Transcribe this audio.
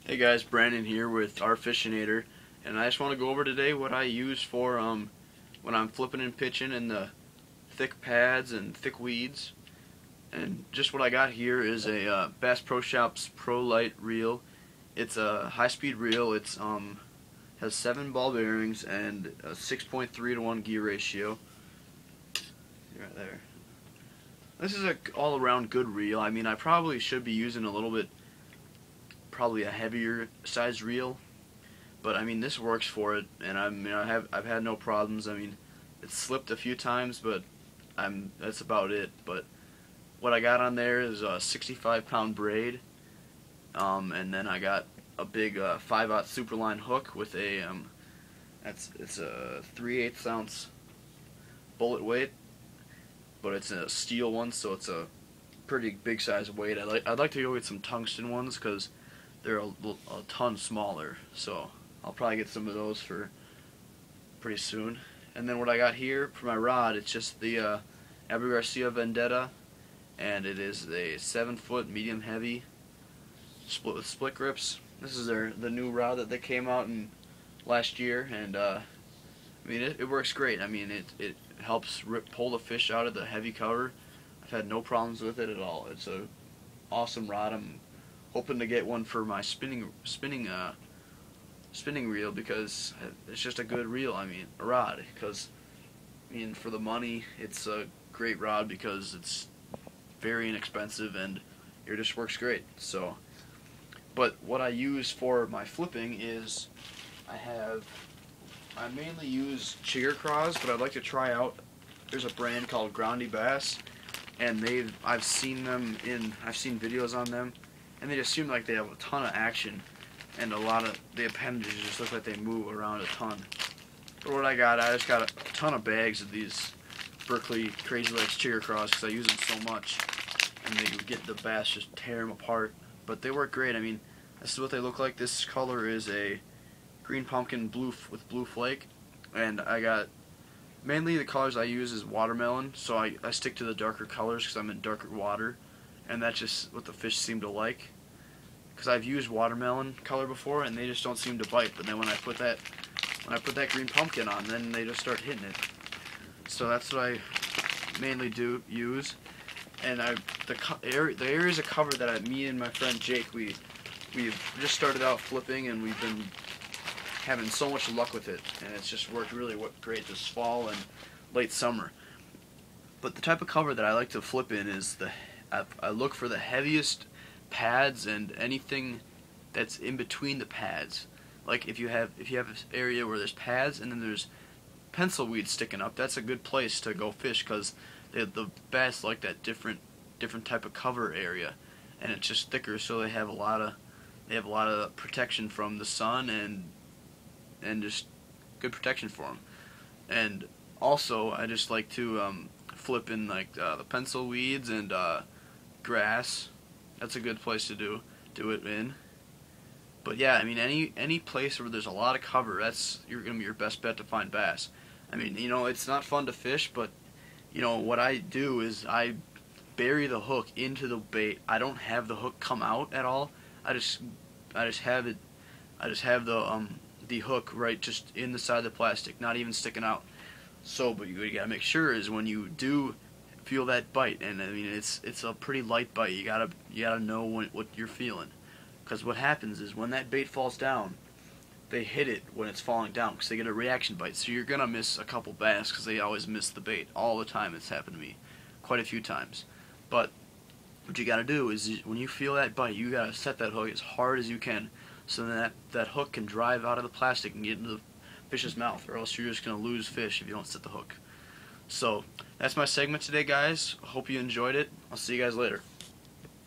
Hey guys, Brandon here with Our Fishinator, and I just want to go over today what I use for when I'm flipping and pitching in the thick pads and thick weeds. And just what I got here is a Bass Pro Shops Pro Light reel. It's a high-speed reel. It's has 7 ball bearings and a 6.3 to 1 gear ratio. Right there. This is a all-around good reel. I mean, I probably should be using a little bit, probably a heavier size reel, but I mean this works for it, and I've had no problems. I mean, it's slipped a few times, but that's about it. But what I got on there is a 65-pound braid, and then I got a big 5/0 Superline hook with a it's a 3/8 ounce bullet weight, but it's a steel one, so it's a pretty big size weight. I'd like to go get some tungsten ones because they're a ton smaller, so I'll probably get some of those for pretty soon. And then what I got here for my rod, it's just the Abu Garcia Vendetta, and it is a 7-foot medium heavy split with split grips. This is the new rod that they came out in last year, and I mean it works great. I mean it helps pull the fish out of the heavy cover. I've had no problems with it at all. It's a awesome rod. I'm hoping to get one for my spinning reel because it's just a good reel. I mean, a rod, because I mean for the money, it's a great rod because it's very inexpensive and it just works great. So, but what I use for my flipping is I mainly use Chigger Craws, but I'd like to try out. There's a brand called Groundy Bass, and I've seen videos on them, and they just seem like they have a ton of action, and a lot of the appendages just look like they move around a ton. But what I just got a ton of bags of these Berkley Crazy Legs Chigger Craws because I use them so much, and they get the bass just tear them apart. But they work great. I mean, this is what they look like. This color is a green pumpkin blue with blue flake, and I got mainly the colors I use is watermelon, so I stick to the darker colors because I'm in darker water, and that's just what the fish seem to like. Because I've used watermelon color before, and they just don't seem to bite. But then when I put that green pumpkin on, then they just start hitting it. So that's what I mainly use. And the areas of cover that me and my friend Jake we've just started out flipping, and we've been having so much luck with it, and it's just worked really great this fall and late summer. But the type of cover that I like to flip in is I look for the heaviest pads and anything that's in between the pads. Like if you have an area where there's pads and then there's pencil weeds sticking up, that's a good place to go fish because the bass like that different type of cover area, and it's just thicker, so they have a lot of protection from the sun and just good protection for them. And also I just like to flip in like the pencil weeds and grass. That's a good place to do it in. But yeah, I mean any place where there's a lot of cover, you're gonna be your best bet to find bass. I mean, it's not fun to fish, but what I do is I bury the hook into the bait. I don't have the hook come out at all. I just have the hook right just in the side of the plastic, not even sticking out. So, but you gotta make sure is when you do feel that bite, and I mean it's a pretty light bite. You gotta know what you're feeling, because what happens is when that bait falls down, they hit it when it's falling down because they get a reaction bite. So you're gonna miss a couple bass because they always miss the bait all the time. It's happened to me quite a few times. But what you gotta do is when you feel that bite, you gotta set that hook as hard as you can, so that hook can drive out of the plastic and get into the fish's mouth, or else you're just gonna lose fish if you don't set the hook. So that's my segment today, guys. Hope you enjoyed it. I'll see you guys later.